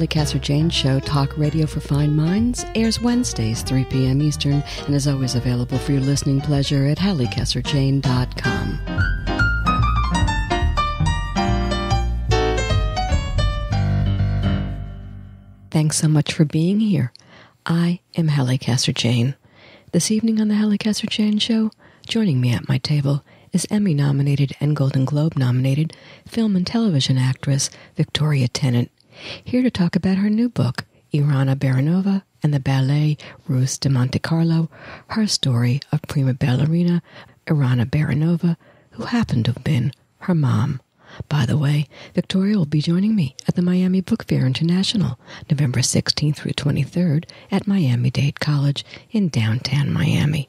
Halli Casser-Jayne Show, talk radio for fine minds, airs Wednesdays, 3 p.m. Eastern, and is always available for your listening pleasure at HalliCasserJayne.com. Thanks so much for being here. I am Halli Casser-Jayne. This evening on the Halli Casser-Jayne Show, joining me at my table is Emmy-nominated and Golden Globe-nominated film and television actress Victoria Tennant, here to talk about her new book, Irina Baronova and the ballet Russe de Monte Carlo, her story of Prima Ballerina Irina Baronova, who happened to have been her mom. By the way, Victoria will be joining me at the Miami Book Fair International, November 16th through 23rd at Miami-Dade College in downtown Miami.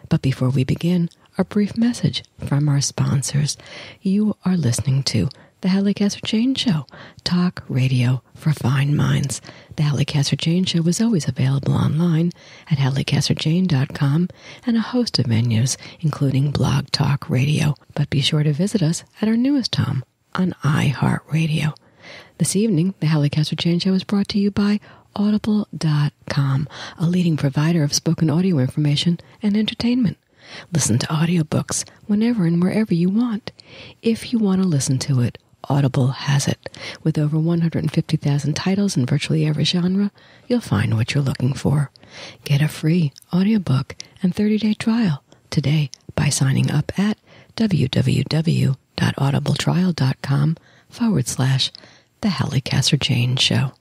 But before we begin, a brief message from our sponsors. You are listening to the Halli Casser-Jayne Show, talk radio for fine minds. The Halli Casser-Jayne Show is always available online at HalliCasserJayne.com and a host of venues, including Blog Talk Radio. But be sure to visit us at our newest home on iHeartRadio. This evening, the Halli Casser-Jayne Show is brought to you by Audible.com, a leading provider of spoken audio information and entertainment. Listen to audiobooks whenever and wherever you want. If you want to listen to it, Audible has it. With over 150,000 titles in virtually every genre, you'll find what you're looking for. Get a free audiobook and 30-day trial today by signing up at www.audibletrial.com/The Halli Casser-Jayne Show.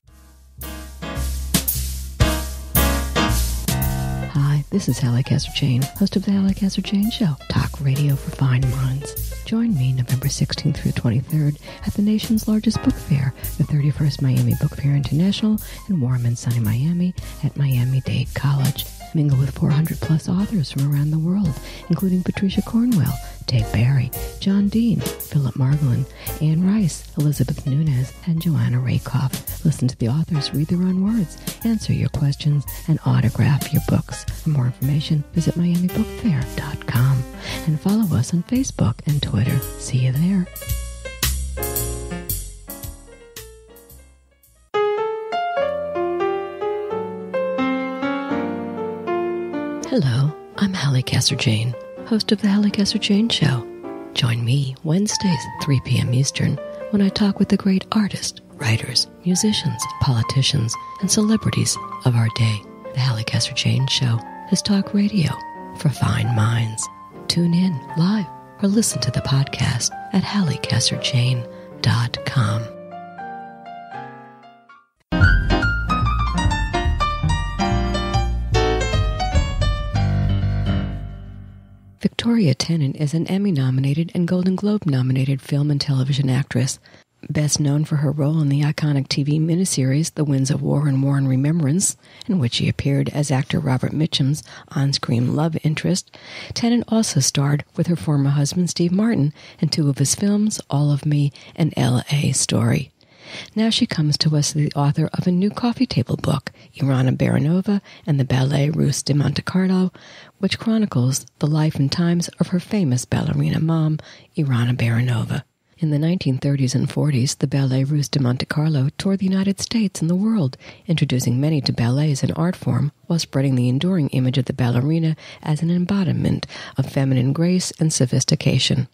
Hi, this is Halli Casser-Jayne, host of the Halli Casser-Jayne Show, talk radio for fine minds. Join me November 16th through 23rd at the nation's largest book fair, the 31st Miami Book Fair International in warm and sunny Miami at Miami-Dade College. Mingle with 400-plus authors from around the world, including Patricia Cornwell, Dave Barry, John Dean, Philip Margolin, Anne Rice, Elizabeth Nunez, and Joanna Rakoff. Listen to the authors read their own words, answer your questions, and autograph your books. For more information, visit MiamiBookFair.com and follow us on Facebook and Twitter. See you there. Hello, I'm Halli Casser-Jayne, host of the Halli Casser-Jayne Show. Join me Wednesdays, 3 p.m. Eastern, when I talk with the great artists, writers, musicians, politicians, and celebrities of our day. The Halli Casser-Jayne Show is talk radio for fine minds. Tune in live or listen to the podcast at HalliCasserJayne.com. Victoria Tennant is an Emmy-nominated and Golden Globe-nominated film and television actress, best known for her role in the iconic TV miniseries The Winds of War and War and Remembrance, in which she appeared as actor Robert Mitchum's on-screen love interest. Tennant also starred with her former husband Steve Martin in two of his films, All of Me and L.A. Story. Now she comes to us the author of a new coffee table book, Irina Baronova and the ballet Russe de Monte Carlo, which chronicles the life and times of her famous ballerina mom, Irina Baronova. In the 1930s and 40s, the ballet Russe de Monte Carlo toured the United States and the world, introducing many to ballet as an art form while spreading the enduring image of the ballerina as an embodiment of feminine grace and sophistication.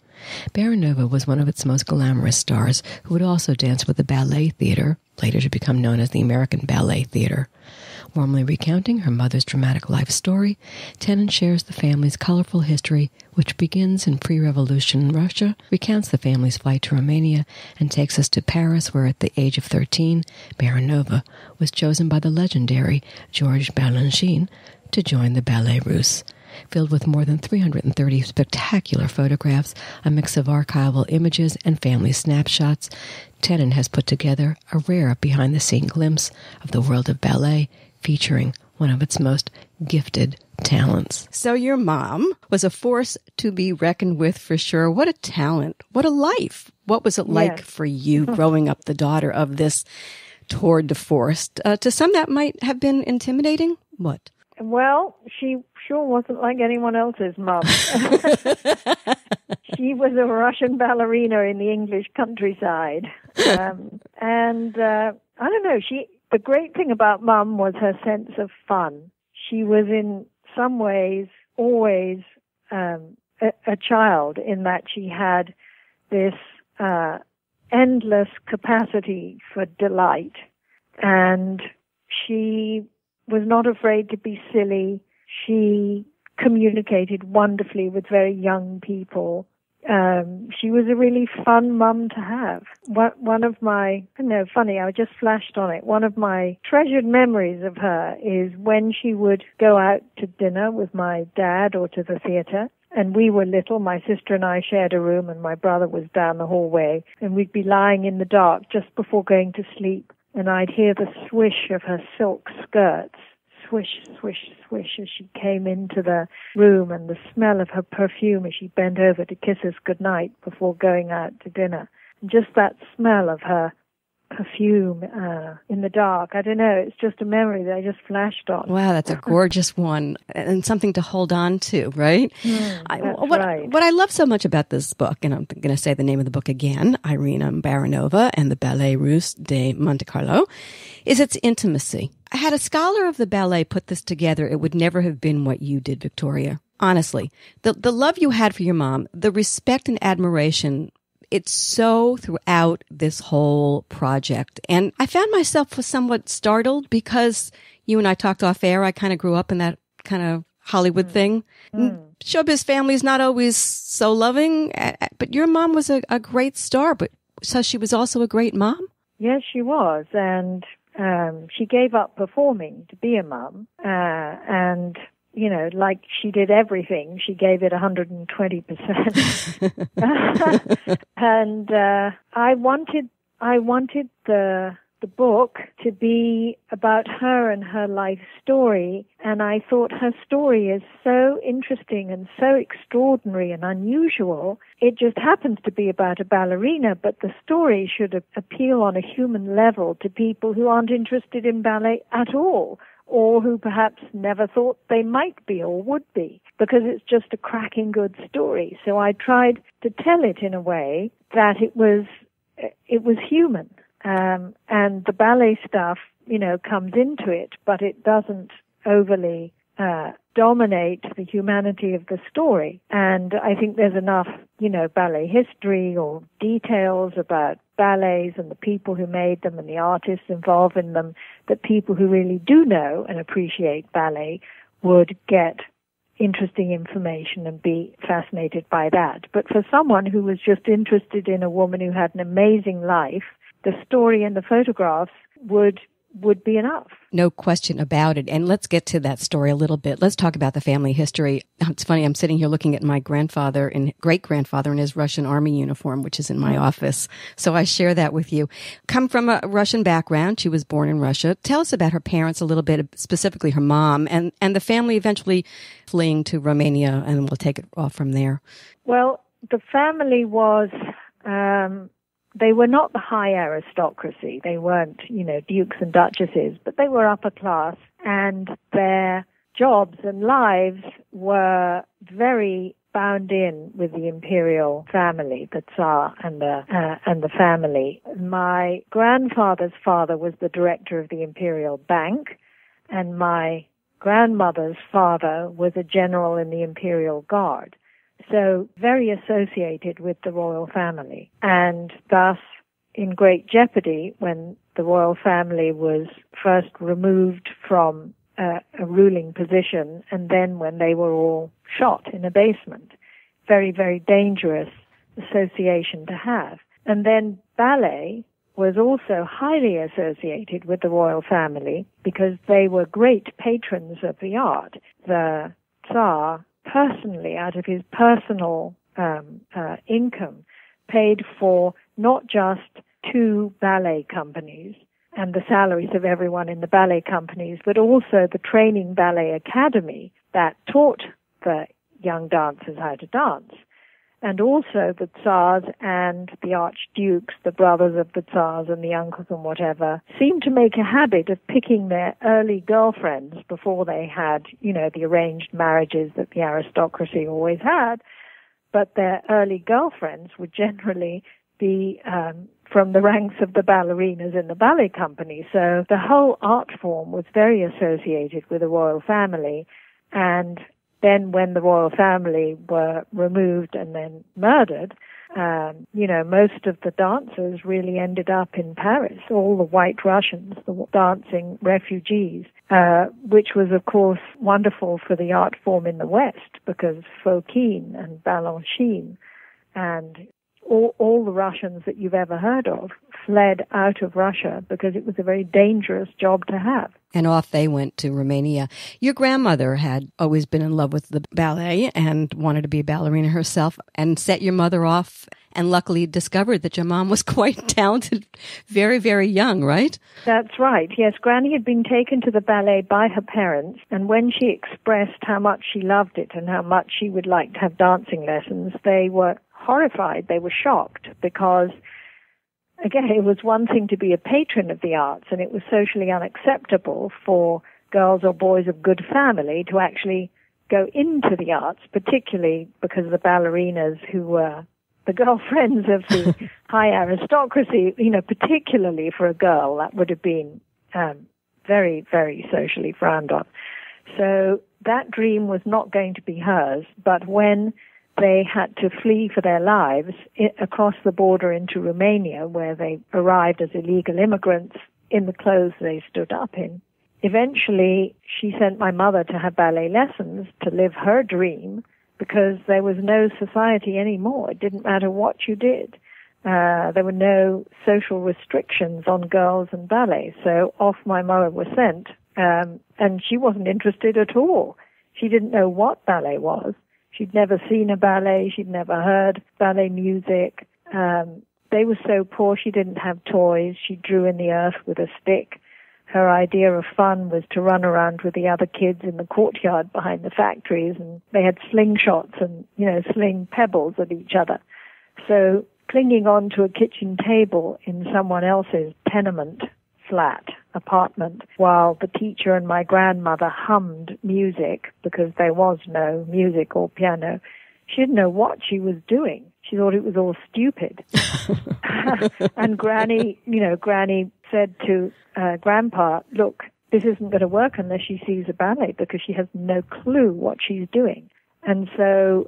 Baronova was one of its most glamorous stars, who would also dance with the ballet theater, later to become known as the American Ballet Theater. Warmly recounting her mother's dramatic life story, Tennant shares the family's colorful history, which begins in pre-revolution Russia, recounts the family's flight to Romania, and takes us to Paris, where at the age of 13, Baronova was chosen by the legendary George Balanchine to join the Ballet Russe. Filled with more than 330 spectacular photographs, a mix of archival images and family snapshots, Tennant has put together a rare behind-the-scene glimpse of the world of ballet, featuring one of its most gifted talents. So your mom was a force to be reckoned with for sure. What a talent. What a life. What was it like for you growing up the daughter of this tour de force? To some that might have been intimidating. What? Well, she sure wasn't like anyone else's mum. She was a Russian ballerina in the English countryside. I don't know, the great thing about Mum was her sense of fun. She was in some ways always a child, in that she had this endless capacity for delight, and she was not afraid to be silly. She communicated wonderfully with very young people. She was a really fun mum to have. One of my, funny, I just flashed on it. One of my treasured memories of her is when she would go out to dinner with my dad or to the theater. And we were little. My sister and I shared a room, and my brother was down the hallway. And we'd be lying in the dark just before going to sleep. And I'd hear the swish of her silk skirts, swish, swish, swish, as she came into the room, and the smell of her perfume as she bent over to kiss us goodnight before going out to dinner. And just that smell of her perfume in the dark. I don't know, it's just a memory that I just flashed on. Wow, that's a gorgeous one, and something to hold on to, right? Right. What I love so much about this book, and I'm going to say the name of the book again, Irina Baronova and the Ballet Russe de Monte Carlo, is its intimacy. Had a scholar of the ballet put this together, it would never have been what you did, Victoria. Honestly, the love you had for your mom, the respect and admiration, it's so throughout this whole project. And I found myself somewhat startled because you and I talked off air. I kind of grew up in that kind of Hollywood thing. Showbiz family is not always so loving, but your mom was a great star, but so she was also a great mom? Yes, she was. And she gave up performing to be a mom. And like she did everything, she gave it 120%. And I wanted the book to be about her and her life story, and I thought her story is so interesting and so extraordinary and unusual. It just happens to be about a ballerina, but the story should appeal on a human level to people who aren't interested in ballet at all, or who perhaps never thought they might be or would be, because it's just a cracking good story. So I tried to tell it in a way that it was human. And the ballet stuff, comes into it, but it doesn't overly dominate the humanity of the story. And I think there's enough, ballet history or details about ballets and the people who made them and the artists involved in them, that people who really do know and appreciate ballet would get interesting information and be fascinated by that. But for someone who was just interested in a woman who had an amazing life, the story and the photographs would be enough. No question about it. And let's get to that story a little bit. Let's talk about the family history. It's funny, I'm sitting here looking at my grandfather and great-grandfather in his Russian army uniform, which is in my office. So I share that with you. Come from a Russian background. She was born in Russia. Tell us about her parents a little bit, specifically her mom, and the family eventually fleeing to Romania, and we'll take it off from there. Well, the family was... they were not the high aristocracy. They weren't, dukes and duchesses, but they were upper class, and their jobs and lives were very bound in with the imperial family, the Tsar and the family. My grandfather's father was the director of the Imperial Bank, and my grandmother's father was a general in the Imperial Guard. So very associated with the royal family, and thus in great jeopardy when the royal family was first removed from a ruling position, and then when they were all shot in a basement. Very, very dangerous association to have. And then ballet was also highly associated with the royal family because they were great patrons of the art. The Tsar personally, out of his personal income, paid for not just 2 ballet companies and the salaries of everyone in the ballet companies, but also the training ballet academy that taught the young dancers how to dance. And also the Tsars and the archdukes, the brothers of the Tsars and the uncles and whatever, seemed to make a habit of picking their early girlfriends before they had, the arranged marriages that the aristocracy always had. But their early girlfriends would generally be from the ranks of the ballerinas in the ballet company. So the whole art form was very associated with the royal family. And then when the royal family were removed and then murdered, most of the dancers really ended up in Paris, all the white Russians, the dancing refugees, which was, of course, wonderful for the art form in the West, because Fokine and Balanchine and all the Russians that you've ever heard of fled out of Russia because it was a very dangerous job to have. And off they went to Romania. Your grandmother had always been in love with the ballet and wanted to be a ballerina herself, and set your mother off, and luckily discovered that your mom was quite talented very, very young, right? That's right. Yes, Granny had been taken to the ballet by her parents, and when she expressed how much she loved it and how much she would like to have dancing lessons, they were horrified. They were shocked because, again, it was one thing to be a patron of the arts, and it was socially unacceptable for girls or boys of good family to actually go into the arts, particularly because the ballerinas who were the girlfriends of the high aristocracy, particularly for a girl, that would have been very, very socially frowned on. So that dream was not going to be hers, but when they had to flee for their lives across the border into Romania, where they arrived as illegal immigrants in the clothes they stood up in. Eventually, she sent my mother to have ballet lessons to live her dream, because there was no society anymore. It didn't matter what you did. There were no social restrictions on girls and ballet. So off my mother was sent, and she wasn't interested at all. She didn't know what ballet was. She'd never seen a ballet. She'd never heard ballet music. They were so poor she didn't have toys. She drew in the earth with a stick. Her idea of fun was to run around with the other kids in the courtyard behind the factories, and they had slingshots and, sling pebbles at each other. So clinging on to a kitchen table in someone else's tenement flat apartment while the teacher and my grandmother hummed music, because there was no music or piano, she didn't know what she was doing. She thought it was all stupid. And Granny said to Grandpa, look, this isn't going to work unless she sees a ballet, because she has no clue what she's doing. And so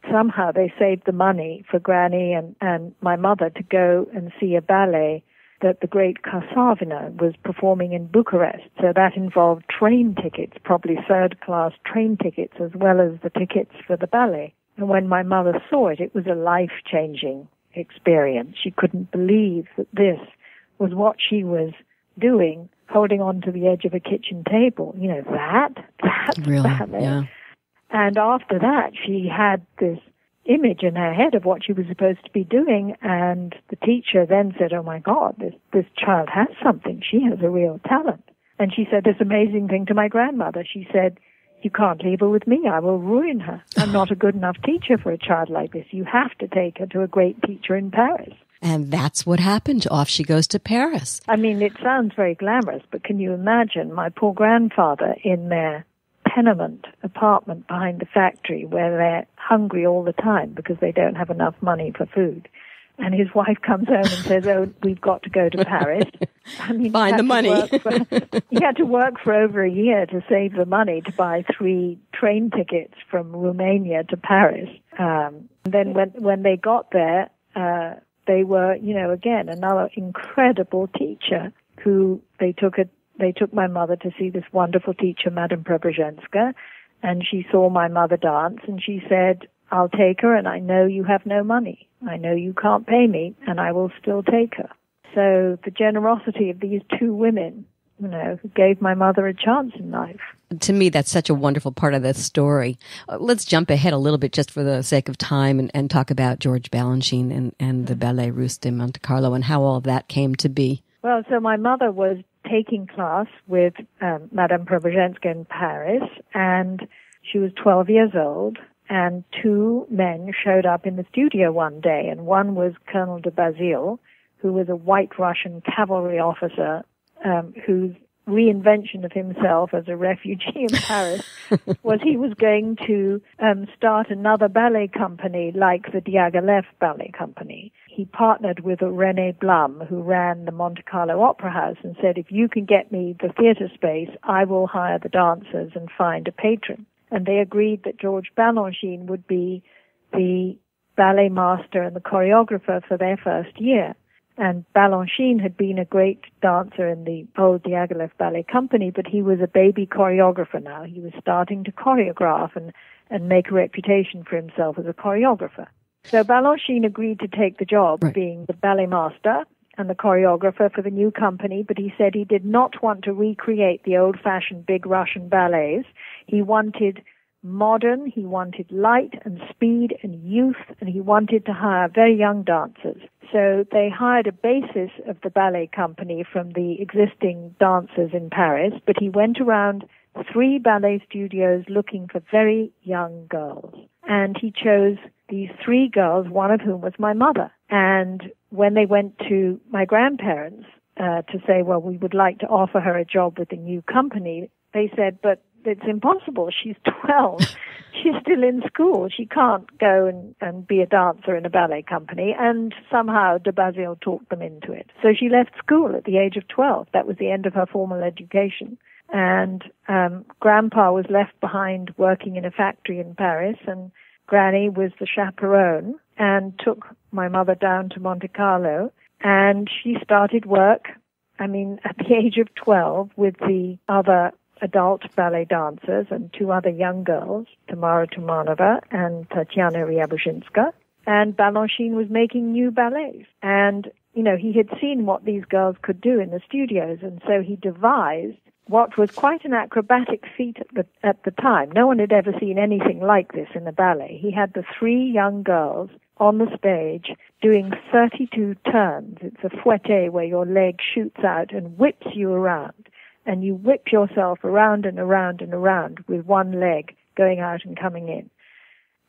somehow they saved the money for Granny and my mother to go and see a ballet that the great Casar was performing in Bucharest. So that involved train tickets, probably third-class train tickets, as well as the tickets for the ballet. And when my mother saw it, it was a life-changing experience. She couldn't believe that this was what she was doing, holding on to the edge of a kitchen table. That's really, ballet. yeah. And after that, she had this image in her head of what she was supposed to be doing, and the teacher then said, oh my God, this child has something. She has a real talent. And she said this amazing thing to my grandmother. She said, you can't leave her with me. I will ruin her. I'm not a good enough teacher for a child like this. You have to take her to a great teacher in Paris. And that's what happened. Off she goes to Paris. I mean, it sounds very glamorous, but can you imagine my poor grandfather in their tenement apartment behind the factory, where they're hungry all the time because they don't have enough money for food? And his wife comes home and says, oh, we've got to go to Paris. I mean, find the money. He had to work for over a year to save the money to buy 3 train tickets from Romania to Paris. Then when they got there, they were, again, another incredible teacher who they took my mother to see this wonderful teacher, Madame Preobrazhenska, and she saw my mother dance, and she said, I'll take her, and I know you have no money. I know you can't pay me, and I will still take her. So the generosity of these 2 women, who gave my mother a chance in life. To me, that's such a wonderful part of the story. Let's jump ahead a little bit just for the sake of time and talk about George Balanchine and the Ballet Russe de Monte Carlo and how all of that came to be. Well, so my mother was taking class with Madame Preobrazhenska in Paris, and she was 12 years old, and 2 men showed up in the studio one day, and one was Colonel de Basile, who was a white Russian cavalry officer whose reinvention of himself as a refugee in Paris was he was going to start another ballet company like the Diaghilev Ballet Company. he partnered with René Blum, who ran the Monte Carlo Opera House, and said, if you can get me the theater space, I will hire the dancers and find a patron. And they agreed that George Balanchine would be the ballet master and the choreographer for their first year. And Balanchine had been a great dancer in the old Diaghilev Ballet Company, but he was a baby choreographer now. He was starting to choreograph and make a reputation for himself as a choreographer. So Balanchine agreed to take the job, right, being the ballet master and the choreographer for the new company, but he said he did not want to recreate the old-fashioned big Russian ballets. He wanted modern, he wanted light and speed and youth, and he wanted to hire very young dancers. So they hired a basis of the ballet company from the existing dancers in Paris, but he went around 3 ballet studios looking for very young girls. And he chose these 3 girls, one of whom was my mother. And when they went to my grandparents to say, well, we would like to offer her a job with the new company, they said, but it's impossible. She's 12. She's still in school. She can't go and be a dancer in a ballet company. And somehow de Bazile talked them into it. So she left school at the age of 12. That was the end of her formal education. And Grandpa was left behind working in a factory in Paris, and Granny was the chaperone and took my mother down to Monte Carlo. And she started work, at the age of 12, with the other adult ballet dancers and 2 other young girls, Tamara Tumanova and Tatiana Ryabushinska. And Balanchine was making new ballets. And, he had seen what these girls could do in the studios, and so he devised what was quite an acrobatic feat at the time. No one had ever seen anything like this in a ballet. He had the 3 young girls on the stage doing 32 turns. It's a fouette where your leg shoots out and whips you around. And you whip yourself around and around and around with one leg going out and coming in.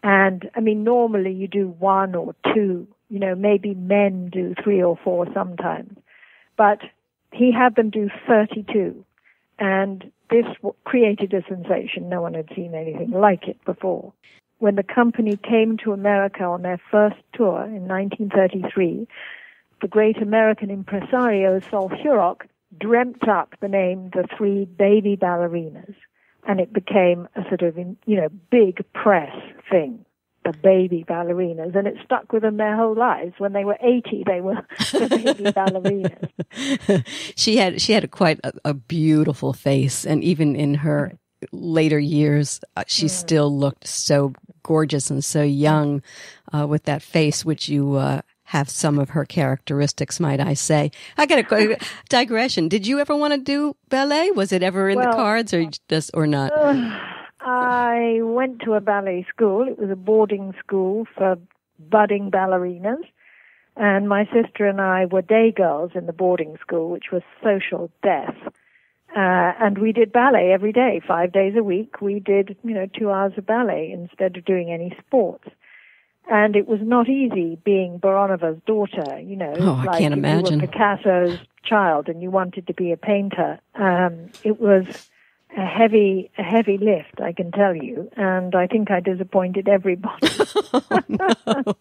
And, normally you do 1 or 2, maybe men do 3 or 4 sometimes. But he had them do 32. And this created a sensation. No one had seen anything like it before. When the company came to America on their first tour in 1933, the great American impresario Sol Hurok dreamt up the name the 3 Baby Ballerinas, and it became a sort of, big press thing, the Baby Ballerinas, and it stuck with them their whole lives. When they were 80, they were the Baby Ballerinas. She had quite a beautiful face, and even in her later years, she still looked so gorgeous and so young with that face, which you have some of her characteristics, might I say. I got a digression. Did you ever want to do ballet? Was it ever in the cards, or not? I went to a ballet school. It was a boarding school for budding ballerinas. And my sister and I were day girls in the boarding school, which was social death. And we did ballet every day, 5 days a week. We did, 2 hours of ballet instead of doing any sports. And it was not easy being Baronova's daughter, I can't imagine. You were Picasso's child and you wanted to be a painter. It was a heavy lift, I can tell you, and I think I disappointed everybody. Oh, no.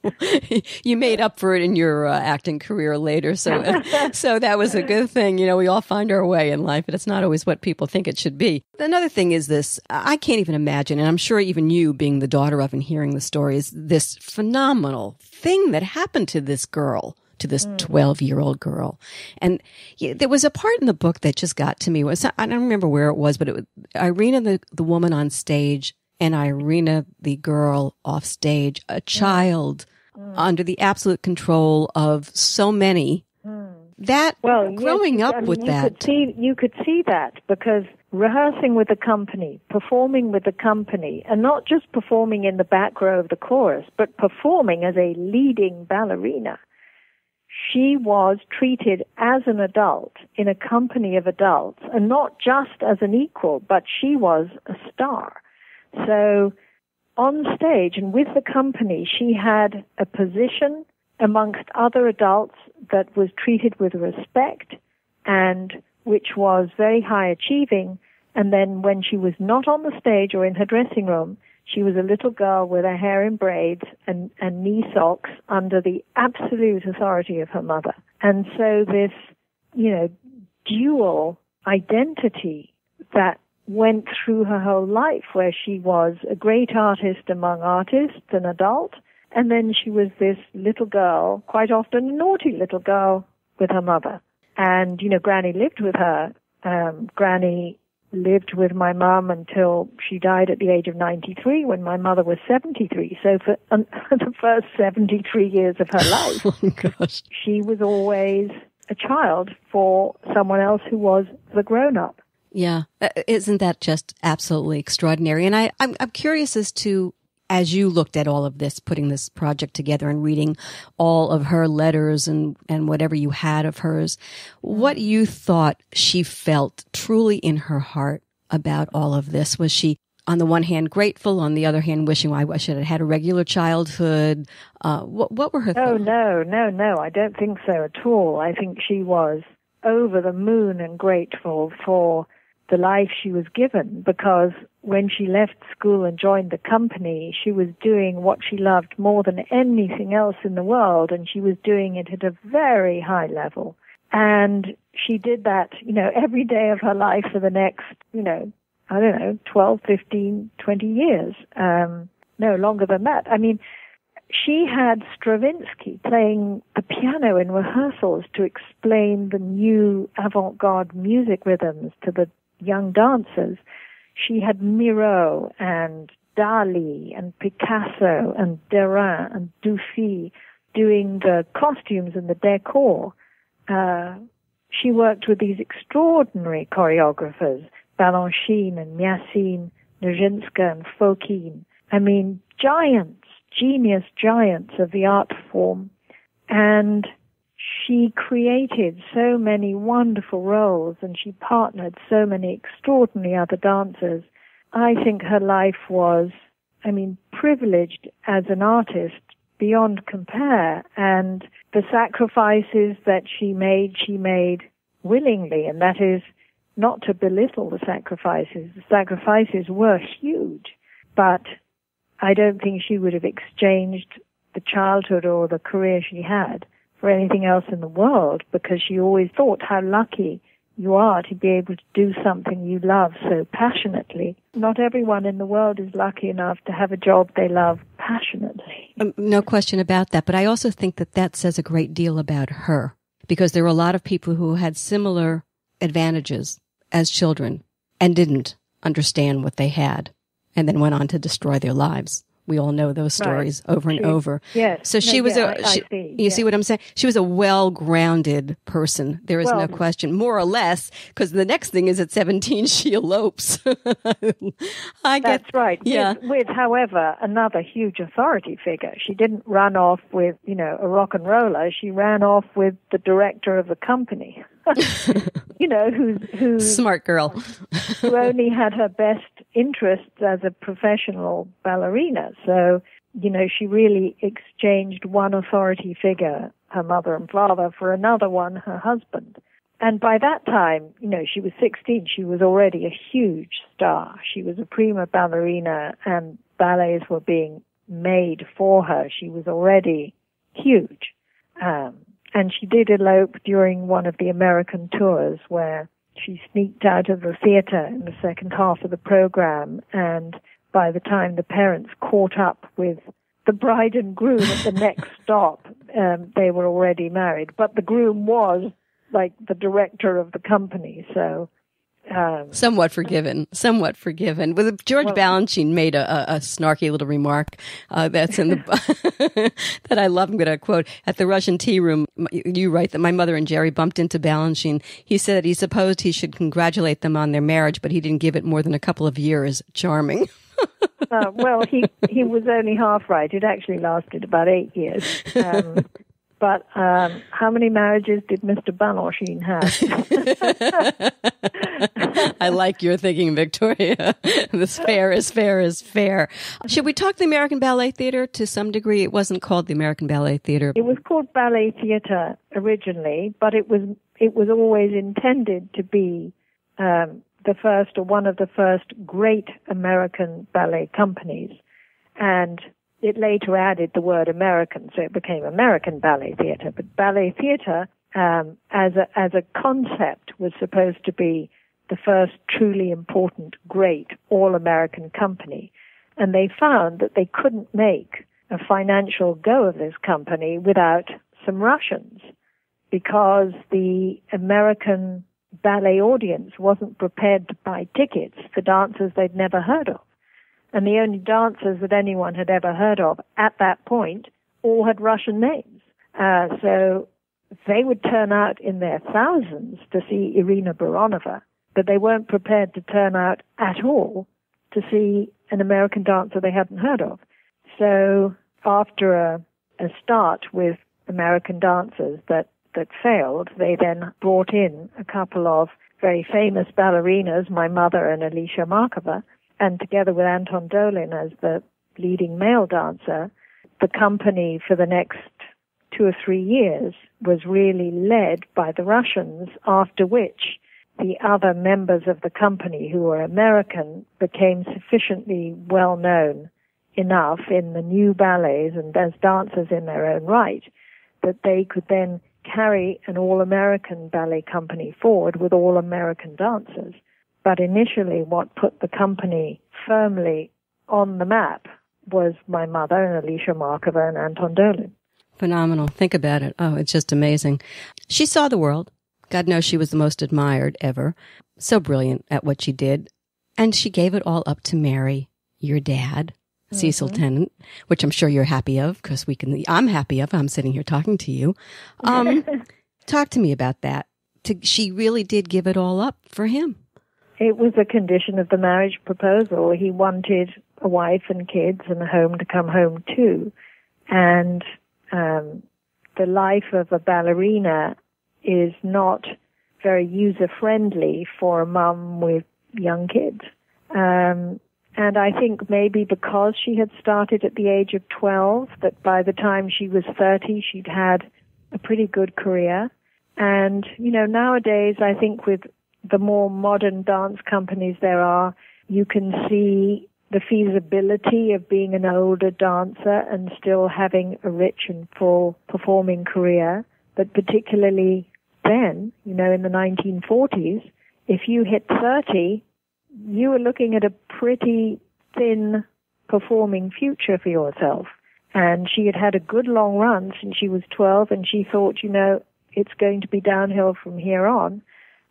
You made up for it in your acting career later, so that was a good thing. We all find our way in life, and it's not always what people think it should be. Another thing is this, I can't even imagine, and I'm sure even you, being the daughter of and hearing the stories, this phenomenal thing that happened to this girl, to this 12-year-old girl. And there was a part in the book that just got to me. I don't remember where it was, but it was Irina, the woman on stage, and Irina, the girl off stage, a child under the absolute control of so many. That, growing up with that. You could see that because rehearsing with the company, performing with the company, and not just performing in the back row of the chorus, but performing as a leading ballerina. She was treated as an adult in a company of adults, and not just as an equal, but she was a star. So on stage and with the company, she had a position amongst other adults that was treated with respect and which was very high achieving. And then when she was not on the stage or in her dressing room, She was a little girl with her hair in braids and knee socks under the absolute authority of her mother. And so this, dual identity that went through her whole life, where she was a great artist among artists, an adult, and then she was this little girl, quite often a naughty little girl, with her mother. And, Granny lived with her. Granny lived with my mum until she died at the age of 93 when my mother was 73. So for the first 73 years of her life, oh, gosh. She was always a child for someone else who was the grown-up. Yeah. Isn't that just absolutely extraordinary? And I'm curious as you looked at all of this, putting this project together and reading all of her letters and whatever you had of hers, what you thought she felt truly in her heart about all of this. Was she, on the one hand, grateful, on the other hand, wishing I should have had a regular childhood? What were her thoughts? Oh, no, I don't think so at all. I think she was over the moon and grateful for the life she was given, because when she left school and joined the company, she was doing what she loved more than anything else in the world, and she was doing it at a very high level. And she did that, every day of her life for the next, 12, 15, 20 years. No, longer than that. I mean, she had Stravinsky playing the piano in rehearsals to explain the new avant-garde music rhythms to the young dancers. She had Miro and Dali and Picasso and Derain and Dufy doing the costumes and the decor. She worked with these extraordinary choreographers, Balanchine and Miassine, Nijinsky and Fokine. I mean, genius giants of the art form. And she created so many wonderful roles, and she partnered so many extraordinary other dancers. I think her life was, privileged as an artist beyond compare, and the sacrifices that she made willingly, and that is not to belittle the sacrifices. The sacrifices were huge, but I don't think she would have exchanged the childhood or the career she had for anything else in the world, because she always thought how lucky you are to be able to do something you love so passionately. Not everyone in the world is lucky enough to have a job they love passionately. No question about that, but I also think that says a great deal about her, because there were a lot of people who had similar advantages as children and didn't understand what they had and then went on to destroy their lives. We all know those stories over and over. Yes. So she was see what I'm saying? She was a well-grounded person. There is no question, more or less, because the next thing is at 17, she elopes. That's right. Yeah. With, however, another huge authority figure. She didn't run off with, a rock and roller. She ran off with the director of the company. who's smart girl, who only had her best interests as a professional ballerina. So, she really exchanged one authority figure, her mother and father, for another one, her husband. And by that time, she was 16. She was already a huge star. She was a prima ballerina, and ballets were being made for her. She was already huge. And she did elope during one of the American tours, where she sneaked out of the theater in the second half of the program, and by the time the parents caught up with the bride and groom at the next stop, they were already married. But the groom was like the director of the company, so somewhat forgiven. Well, George Balanchine made a snarky little remark that's in the that I love. I'm going to quote: "At the Russian tea room, you write that my mother and Jerry bumped into Balanchine. He said that he supposed he should congratulate them on their marriage, but he didn't give it more than a couple of years. Charming." Well, he was only half right. It actually lasted about 8 years. But how many marriages did Mr. Balanchine have? I like your thinking, Victoria. This fair is fair. Should we talk the American Ballet Theater to some degree? It wasn't called the American Ballet Theater. It was called Ballet Theater originally, but it was always intended to be the first, or one of the first, great American ballet companies. And it later added the word American, so it became American Ballet Theatre. But ballet theatre, as a concept, was supposed to be the first truly important, great, all-American company. And they found that they couldn't make a financial go of this company without some Russians, because the American ballet audience wasn't prepared to buy tickets for dancers they'd never heard of. And the only dancers that anyone had ever heard of at that point all had Russian names. So they would turn out in their thousands to see Irina Baronova, but they weren't prepared to turn out at all to see an American dancer they hadn't heard of. So after a start with American dancers that failed, they then brought in a couple of very famous ballerinas, my mother and Alicia Markova, and together with Anton Dolin as the leading male dancer, the company for the next 2 or 3 years was really led by the Russians, after which the other members of the company who were American became sufficiently well known enough in the new ballets and as dancers in their own right that they could then carry an all-American ballet company forward with all-American dancers. But initially what put the company firmly on the map was my mother and Alicia Markova and Anton Dolin. Phenomenal. Think about it. Oh, it's just amazing. She saw the world. God knows she was the most admired ever. So brilliant at what she did. And she gave it all up to marry your dad, Cecil Tennant, which I'm sure you're happy of, because I'm happy of. I'm sitting here talking to you. Talk to me about that. She really did give it all up for him. It was a condition of the marriage proposal. He wanted a wife and kids and a home to come home to. And the life of a ballerina is not very user-friendly for a mum with young kids. And I think maybe because she had started at the age of 12, that by the time she was 30, she'd had a pretty good career. And, nowadays, I think with the more modern dance companies there are, you can see the feasibility of being an older dancer and still having a rich and full performing career. But particularly then, in the 1940s, if you hit 30, you were looking at a pretty thin performing future for yourself. And she had had a good long run since she was 12, and she thought, it's going to be downhill from here on.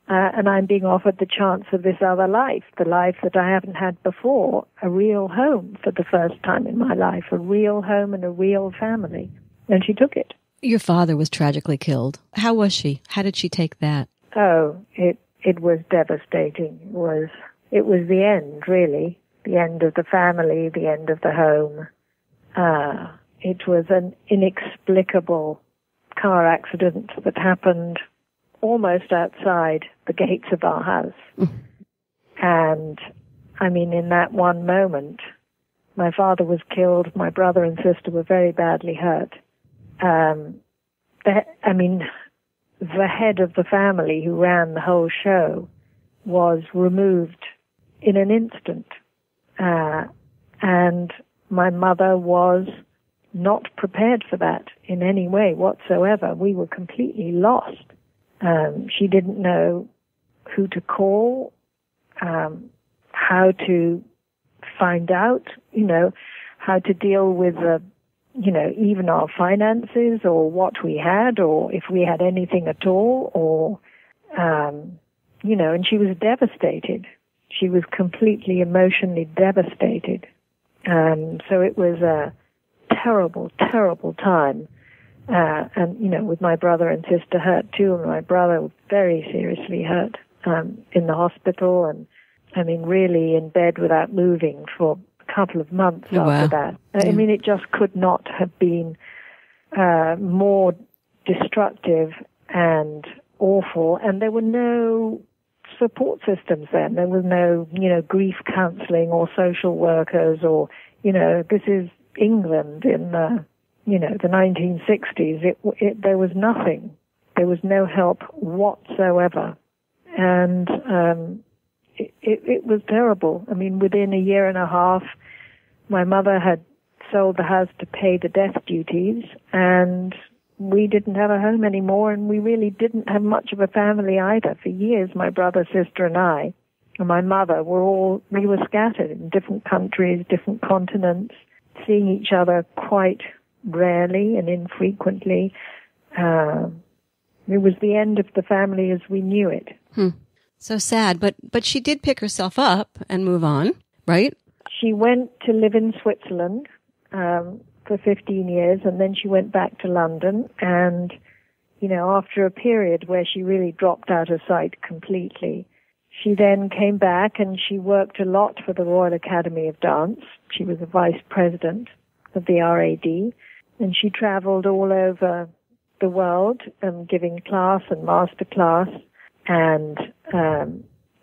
And I'm being offered the chance of this other life, the life that I haven't had before, a real home for the first time in my life, a real home and a real family. And she took it. Your father was tragically killed. How was she? How did she take that? Oh, it was devastating. It was the end, really. The end of the family, the end of the home. It was an inexplicable car accident that happened almost outside the gates of our house. And, in that one moment, my father was killed, my brother and sister were very badly hurt. The head of the family who ran the whole show was removed in an instant. And my mother was not prepared for that in any way whatsoever. We were completely lost. She didn't know who to call, how to find out, how to deal with even our finances or what we had or if we had anything at all or, and she was devastated. She was completely emotionally devastated. So it was a terrible, terrible time. And, with my brother and sister hurt too, and my brother was very seriously hurt in the hospital and, really in bed without moving for a couple of months after that. It just could not have been more destructive and awful, and there were no support systems then. There was no, grief counseling or social workers or, this is England in the 1960s. There was nothing. There was no help whatsoever. And, it was terrible. I mean, within a year and a half, my mother had sold the house to pay the death duties, and we didn't have a home anymore, and we really didn't have much of a family either. For years, my brother, sister, and I, and my mother, we were scattered in different countries, different continents, seeing each other quite rarely and infrequently. It was the end of the family as we knew it. So sad, but she did pick herself up and move on, right? She went to live in Switzerland for 15 years, and then she went back to London. And, after a period where she really dropped out of sight completely, she then came back and she worked a lot for the Royal Academy of Dance. She was the vice president of the RAD, and she traveled all over the world, giving class and master class, and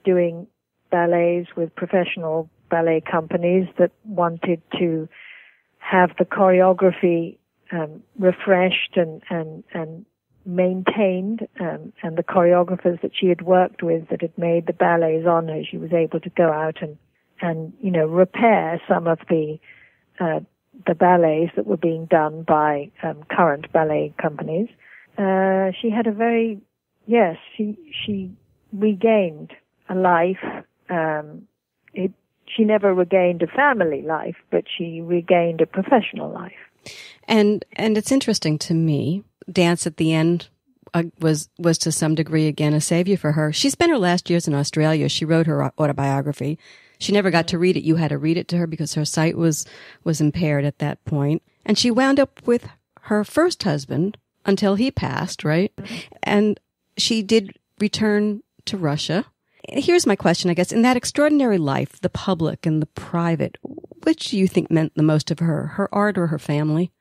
doing ballets with professional ballet companies that wanted to have the choreography refreshed and maintained, and the choreographers that she had worked with that had made the ballets on her, she was able to go out and repair some of the ballets that were being done by current ballet companies. She had she regained a life. She never regained a family life, but she regained a professional life. And it's interesting to me, dance at the end was to some degree again a savior for her. She spent her last years in Australia. She wrote her autobiography. She never got to read it. You had to read it to her because her sight was impaired at that point. And she wound up with her first husband until he passed, right? And she did return to Russia. Here's my question, I guess. In that extraordinary life, the public and the private, which do you think meant the most to her art or her family?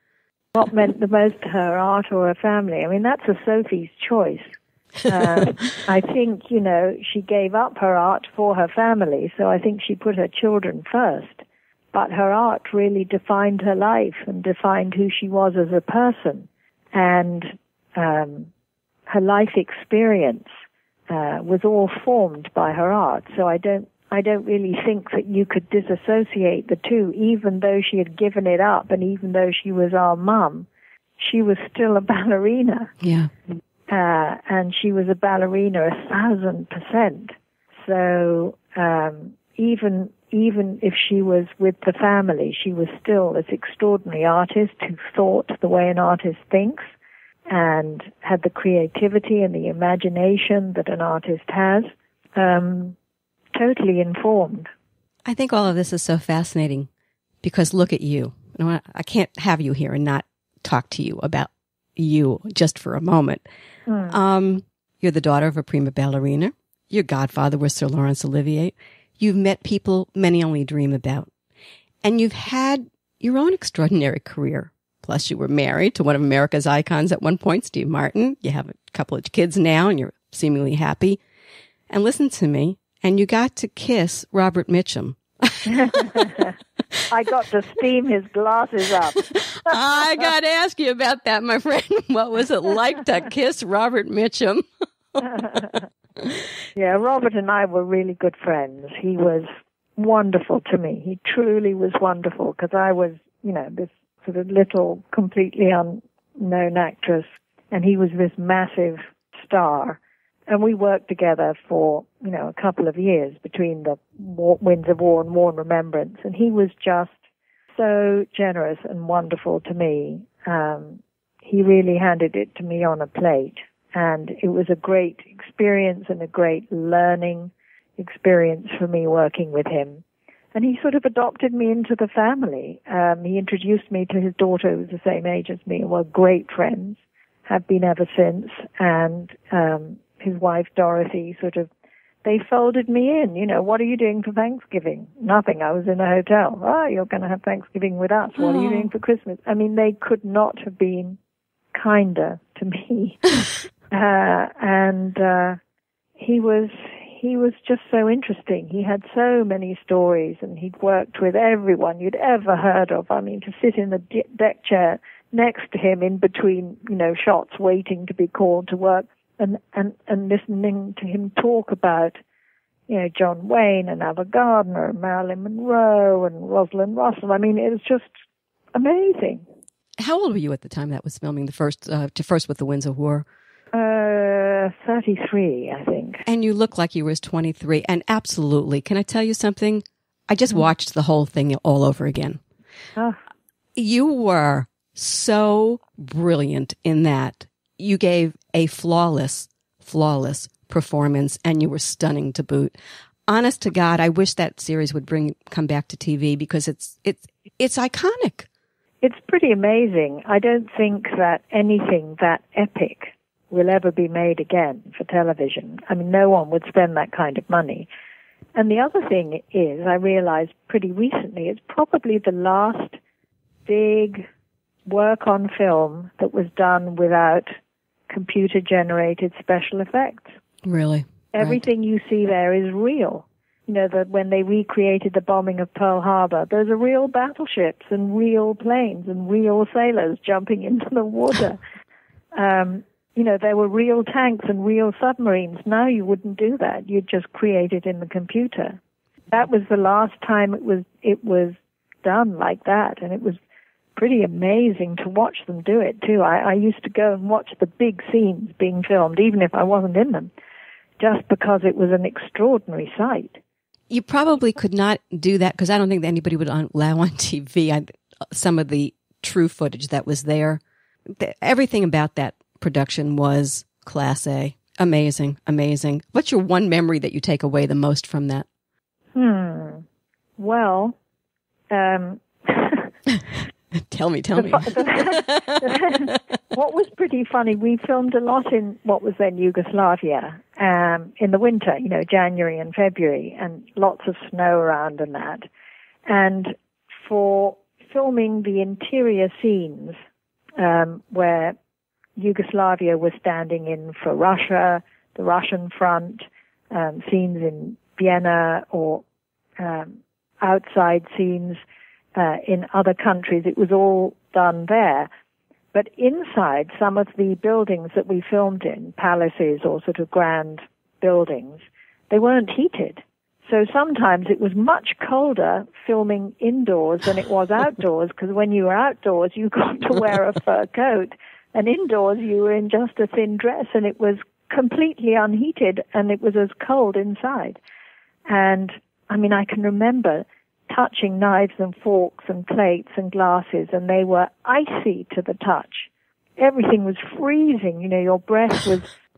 What meant the most to her, art or her family? I mean, that's a Sophie's choice. I think, she gave up her art for her family, so I think she put her children first. But her art really defined her life and defined who she was as a person. And her life experience was all formed by her art. So I don't really think that you could disassociate the two. Even though she had given it up, and even though she was our mum, she was still a ballerina. Yeah. And she was a ballerina 1,000%. So even if she was with the family, she was still this extraordinary artist who thought the way an artist thinks and had the creativity and the imagination that an artist has, totally informed. I think all of this is so fascinating because look at you. I can't have you here and not talk to you about you just for a moment. You're the daughter of a prima ballerina. Your godfather was Sir Laurence Olivier. You've met people many only dream about. And you've had your own extraordinary career. Plus, you were married to one of America's icons at one point, Steve Martin. You have a couple of kids now, and you're seemingly happy. And listen to me, and you got to kiss Robert Mitchum. I got to steam his glasses up. I got to ask you about that, my friend. What was it like to kiss Robert Mitchum? Yeah, Robert and I were really good friends. He was wonderful to me. He truly was wonderful because I was, this sort of little, completely unknown actress, and he was this massive star. And we worked together for, a couple of years between the Winds of War and War and Remembrance. And he was just so generous and wonderful to me. He really handed it to me on a plate. And it was a great experience and a great learning experience for me working with him. And he sort of adopted me into the family. He introduced me to his daughter, who was the same age as me, and we're great friends, have been ever since. And his wife, Dorothy, they folded me in. What are you doing for Thanksgiving? Nothing. I was in a hotel. Oh, you're going to have Thanksgiving with us. What are you doing for Christmas? I mean, they could not have been kinder to me. And he was just so interesting. He had so many stories, and he'd worked with everyone you'd ever heard of. I mean, to sit in the deck chair next to him in between, shots, waiting to be called to work, and listening to him talk about, John Wayne and Ava Gardner and Marilyn Monroe and Rosalind Russell. I mean, it was just amazing. How old were you at the time that was filming the first with the Winds of War? 33, I think. And you look like you were 23. And absolutely, can I tell you something? I just watched the whole thing all over again. Oh. You were so brilliant in that. You gave a flawless performance, and you were stunning to boot. Honest to God, I wish that series would come back to TV because it's iconic. It's pretty amazing. I don't think that anything that epic will ever be made again for television. I mean, no one would spend that kind of money. And the other thing is, I realized pretty recently, it's probably the last big work on film that was done without computer-generated special effects. Really? Everything you see there is real. That when they recreated the bombing of Pearl Harbor, those are real battleships and real planes and real sailors jumping into the water. There were real tanks and real submarines. Now you wouldn't do that. You'd just create it in the computer. That was the last time it was done like that, and it was pretty amazing to watch them do it, too. I used to go and watch the big scenes being filmed, even if I wasn't in them, just because it was an extraordinary sight. You probably could not do that because I don't think that anybody would allow on TV some of the true footage that was there. Everything about that production was class A. Amazing, amazing. What's your one memory that you take away the most from that? Well, Tell me. What was pretty funny, we filmed a lot in what was then Yugoslavia in the winter, January and February, and lots of snow around and that. And for filming the interior scenes where Yugoslavia was standing in for Russia, the Russian front, scenes in Vienna or outside scenes in other countries, it was all done there. But inside some of the buildings that we filmed in, palaces or sort of grand buildings, they weren't heated. So sometimes it was much colder filming indoors than it was outdoors, because when you were outdoors, you got to wear a fur coat, and indoors you were in just a thin dress, and it was completely unheated, and it was as cold inside. And, I mean, I can remember touching knives and forks and plates and glasses, and they were icy to the touch. Everything was freezing. Your breath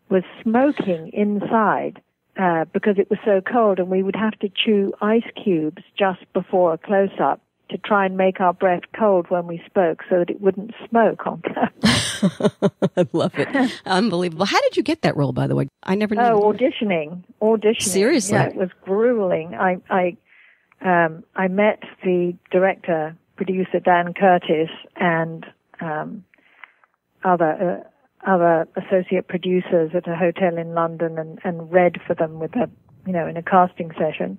was smoking inside because it was so cold, and we would have to chew ice cubes just before a close-up to try and make our breath cold when we spoke so that it wouldn't smoke on camera. I love it. Unbelievable. How did you get that role, by the way? I never knew. Auditioning. Seriously? Yeah, it was grueling. I met the director, producer Dan Curtis, and other associate producers at a hotel in London, and read for them in a casting session.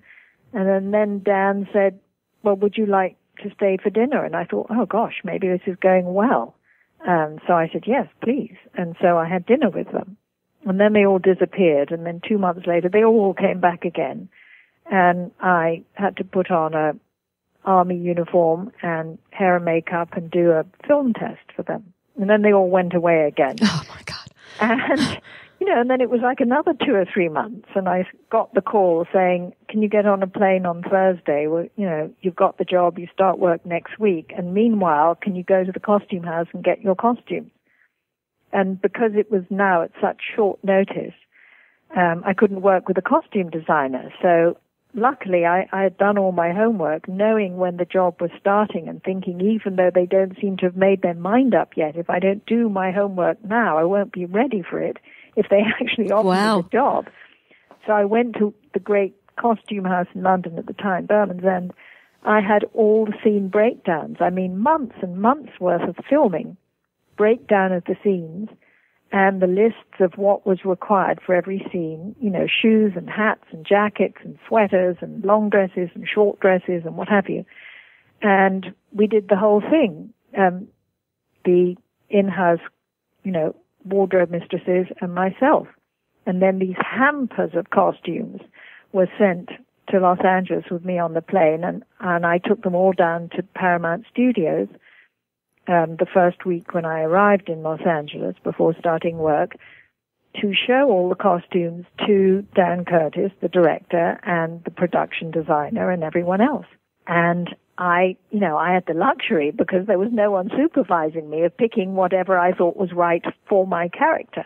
And then Dan said, "Well, would you like to stay for dinner?" And I thought, oh gosh, maybe this is going well. So I said, yes, please. And so I had dinner with them. And then they all disappeared. And then 2 months later, they all came back again. And I had to put on a army uniform and hair and makeup and do a film test for them. And then they all went away again. Oh, my God. And, and then it was like another 2 or 3 months. And I got the call saying, can you get on a plane on Thursday? Well, you've got the job. You start work next week. And meanwhile, can you go to the costume house and get your costumes? And because it was now at such short notice, I couldn't work with a costume designer. So luckily, I had done all my homework, knowing when the job was starting and thinking, even though they don't seem to have made their mind up yet, if I don't do my homework now, I won't be ready for it if they actually offer me the job. So I went to the great costume house in London at the time, Berlin's End. I had all the scene breakdowns. I mean, months and months worth of filming, breakdown of the scenes, and the lists of what was required for every scene, shoes and hats and jackets and sweaters and long dresses and short dresses and what have you. And we did the whole thing. The in-house, wardrobe mistresses and myself. And then these hampers of costumes were sent to Los Angeles with me on the plane, and I took them all down to Paramount Studios the first week when I arrived in Los Angeles before starting work, to show all the costumes to Dan Curtis, the director, and the production designer, and everyone else. And I had the luxury, because there was no one supervising me, of picking whatever I thought was right for my character.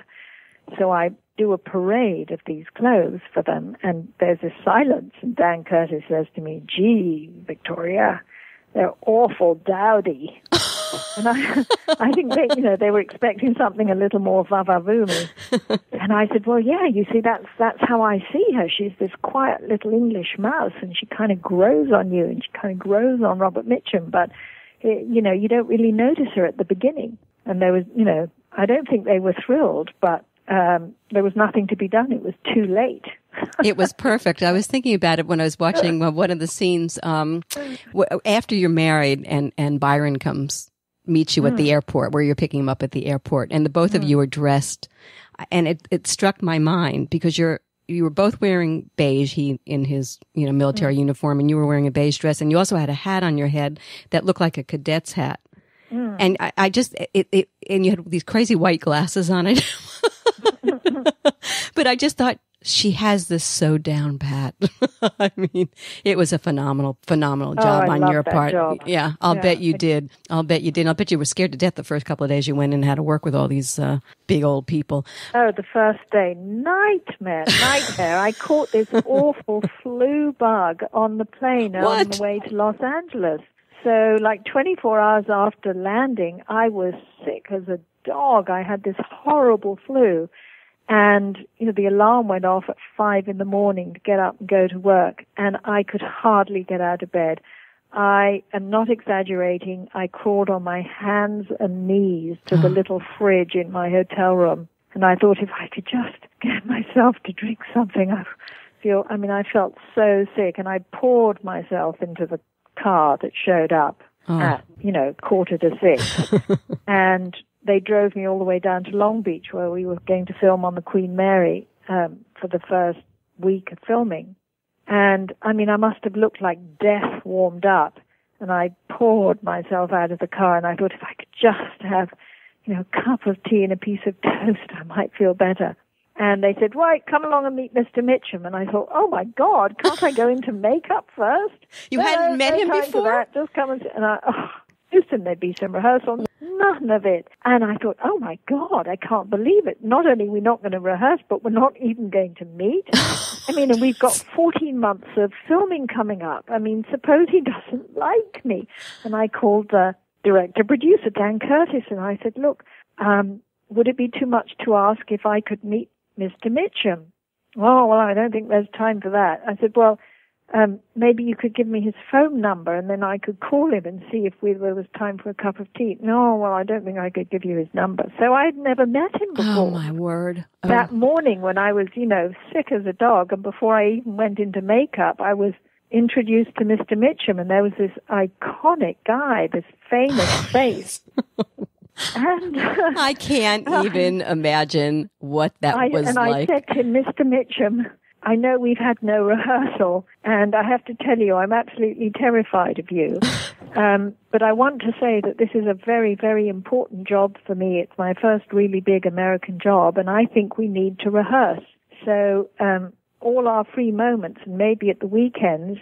So I do a parade of these clothes for them, and there's this silence, and Dan Curtis says to me, "Gee, Victoria, they're awful dowdy." And I think they were expecting something a little more vavavoom-y. And I said, "Well, yeah, you see, that's how I see her. She's this quiet little English mouse, and she kind of grows on you, and she kind of grows on Robert Mitchum, but, you don't really notice her at the beginning." And there was, I don't think they were thrilled, but there was nothing to be done. It was too late. It was perfect. I was thinking about it when I was watching one of the scenes after you're married and Byron meets you at the airport, where you're picking him up at the airport, and the both of you are dressed, and it struck my mind, because you were both wearing beige, he in his military uniform, and you were wearing a beige dress, and you also had a hat on your head that looked like a cadet's hat. And I just and you had these crazy white glasses on it. But I just thought, she has this so down pat. I mean, it was a phenomenal job on your part. Job. Yeah, I'll bet you did. I'll bet you did. I'll bet you were scared to death the first couple of days you went in and had to work with all these big old people. Oh, the first day, nightmare. I caught this awful flu bug on the plane on the way to Los Angeles. So, 24 hours after landing, I was sick as a dog. I had this horrible flu. And, the alarm went off at 5 a.m. to get up and go to work, and I could hardly get out of bed. I am not exaggerating. I crawled on my hands and knees to the little fridge in my hotel room, and I thought, if I could just get myself to drink something, I felt so sick, and I poured myself into the car that showed up at, 5:45, and they drove me all the way down to Long Beach, where we were going to film on the Queen Mary for the first week of filming. And, I must have looked like death warmed up. And I poured myself out of the car, and I thought, if I could just have, a cup of tea and a piece of toast, I might feel better. And they said, "Right, come along and meet Mr. Mitchum." And I thought, "Oh, my God, can't I go into makeup first?" You hadn't met him before? Just come and Houston, there'd be some rehearsal. None of it. And I thought, "Oh, my God, I can't believe it. Not only are we not going to rehearse, but we're not even going to meet." And we've got 14 months of filming coming up. Suppose he doesn't like me. And I called the director-producer, Dan Curtis, and I said, "Look, would it be too much to ask if I could meet Mr. Mitchum?" "Oh, well, I don't think there's time for that." I said, "Well, maybe you could give me his phone number, and then I could call him and see if there was time for a cup of tea." "No, well, I don't think I could give you his number." So I had never met him before. Oh, my word. Oh. That morning when I was, sick as a dog, and before I even went into makeup, I was introduced to Mr. Mitchum, and there was this iconic guy, this famous face. And I can't even imagine what that was like. I said to Mr. Mitchum, "I know we've had no rehearsal, and I have to tell you, I'm absolutely terrified of you. But I want to say that this is a very, very important job for me. It's my first really big American job, and I think we need to rehearse. So all our free moments, and maybe at the weekends,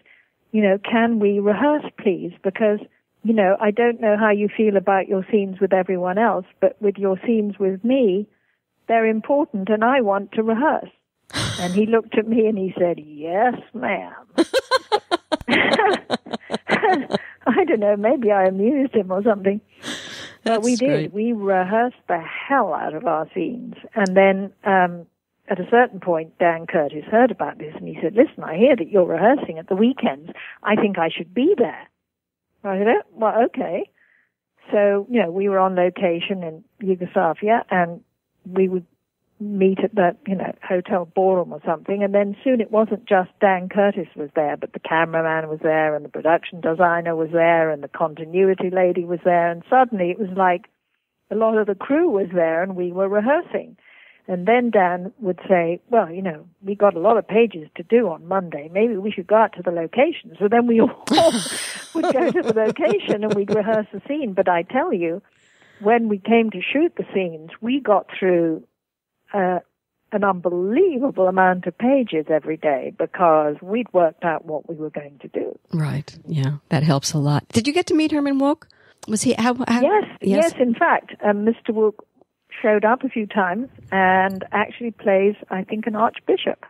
can we rehearse, please? Because, I don't know how you feel about your scenes with everyone else, but with your scenes with me, they're important, and I want to rehearse." And he looked at me and he said, "Yes, ma'am." I don't know, maybe I amused him or something. But we did. Great. We rehearsed the hell out of our scenes. And then at a certain point, Dan Curtis heard about this, and he said, "Listen, I hear that you're rehearsing at the weekends. I think I should be there." I said, "Well, okay." So, we were on location in Yugoslavia, and we would meet at the, hotel ballroom or something. And then soon it wasn't just Dan Curtis was there, but the cameraman was there, and the production designer was there, and the continuity lady was there. And suddenly it was like a lot of the crew was there, and we were rehearsing. And then Dan would say, well, we got a lot of pages to do on Monday. Maybe we should go out to the location. So then we all would go to the location and we'd rehearse the scene. But I tell you, when we came to shoot the scenes, we got through an unbelievable amount of pages every day because we'd worked out what we were going to do. Right. Yeah, that helps a lot. Did you get to meet Herman Wouk? Was he? Yes. In fact, Mr. Wouk showed up a few times and actually plays, I think, an archbishop.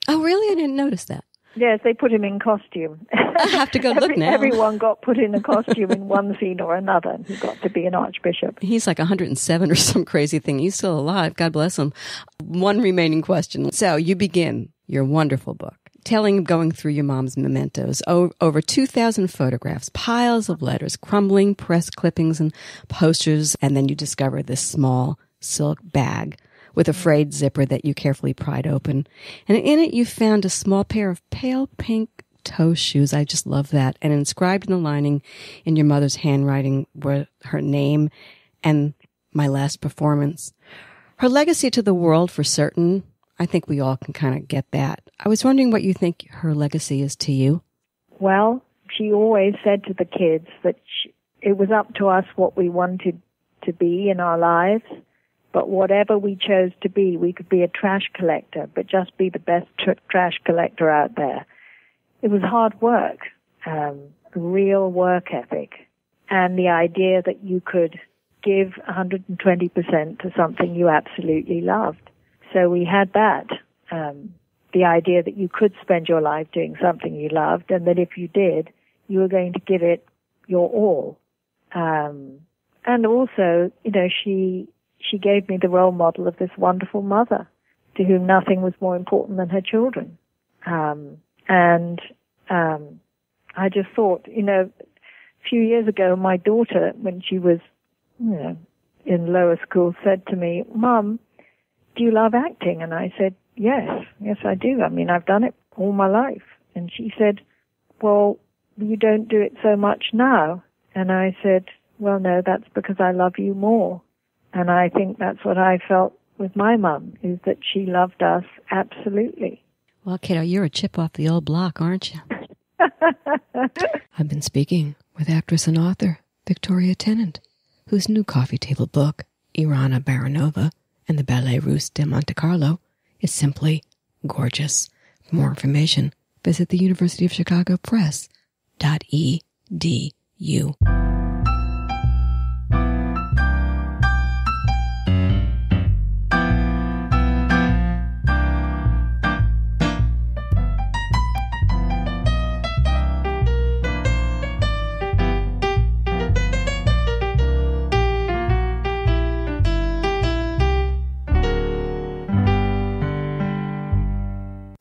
Oh, really? I didn't notice that. Yes, they put him in costume. I have to go look now. Everyone got put in a costume in one scene or another, and he got to be an archbishop. He's like 107 or some crazy thing. He's still alive. God bless him. One remaining question. So you begin your wonderful book, going through your mom's mementos, over 2,000 photographs, piles of letters, crumbling press clippings and posters, and then you discover this small silk bag with a frayed zipper that you carefully pried open. And in it you found a small pair of pale pink toe shoes. I just love that. And inscribed in the lining in your mother's handwriting were her name and my last performance. Her legacy to the world for certain. I think we all can kind of get that. I was wondering what you think her legacy is to you. Well, she always said to the kids that it was up to us what we wanted to be in our lives. But whatever we chose to be, we could be a trash collector, but just be the best trash collector out there. It was hard work, real work ethic, and the idea that you could give 120% to something you absolutely loved. So we had that, the idea that you could spend your life doing something you loved, and that if you did, you were going to give it your all. And also, she gave me the role model of this wonderful mother to whom nothing was more important than her children. I just thought, a few years ago, my daughter, when she was, in lower school, said to me, "Mum, do you love acting?" And I said, yes, I do. I mean, I've done it all my life. And she said, "Well, you don't do it so much now." And I said, "Well, no, that's because I love you more." And I think that's what I felt with my mum, is that she loved us absolutely. Well, kiddo, you're a chip off the old block, aren't you? I've been speaking with actress and author Victoria Tennant, whose new coffee table book, Irina Baronova and the Ballet Russe de Monte Carlo, is simply gorgeous. For more information, visit the University of Chicago Press.edu.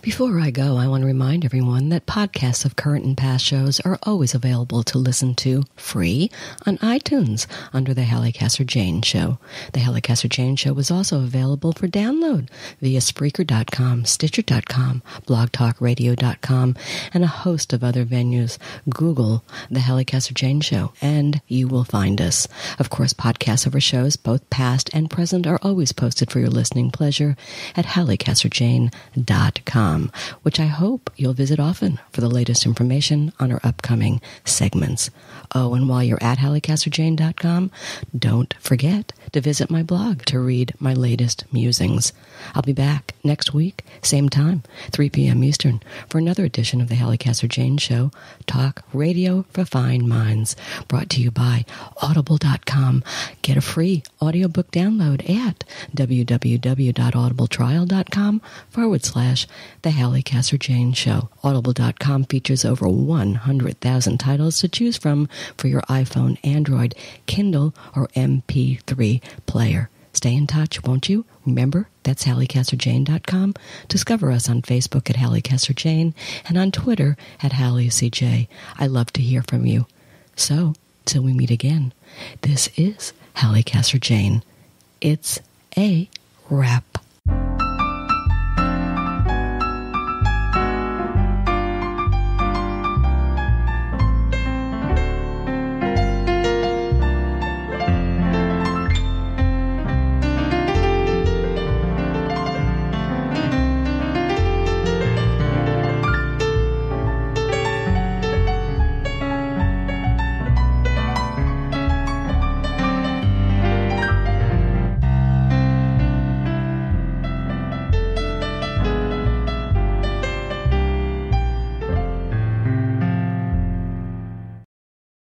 Before I go, I want to remind everyone that podcasts of current and past shows are always available to listen to free on iTunes under the Halli Casser-Jayne Show. The Halli Casser-Jayne Show is also available for download via Spreaker.com, Stitcher.com, BlogTalkRadio.com, and a host of other venues. Google the Halli Casser-Jayne Show, and you will find us. Of course, podcasts of our shows, both past and present, are always posted for your listening pleasure at HalliCasser-Jayne.com, which I hope you'll visit often for the latest information on our upcoming segments. Oh, and while you're at HalliCasser-Jayne.com, don't forget to visit my blog to read my latest musings. I'll be back next week, same time, 3 p.m. Eastern, for another edition of the Halli Casser-Jayne Show, Talk Radio for Fine Minds, brought to you by Audible.com. Get a free audiobook download at www.audibletrial.com/The Halli Casser-Jayne Show. Audible.com features over 100,000 titles to choose from for your iPhone, Android, Kindle, or MP3 player. Stay in touch, won't you? Remember, that's HalliCasser-Jayne.com. Discover us on Facebook at Halli Casser-Jayne and on Twitter at HallieCJ. I love to hear from you. So, till we meet again, this is Halli Casser-Jayne. It's a wrap.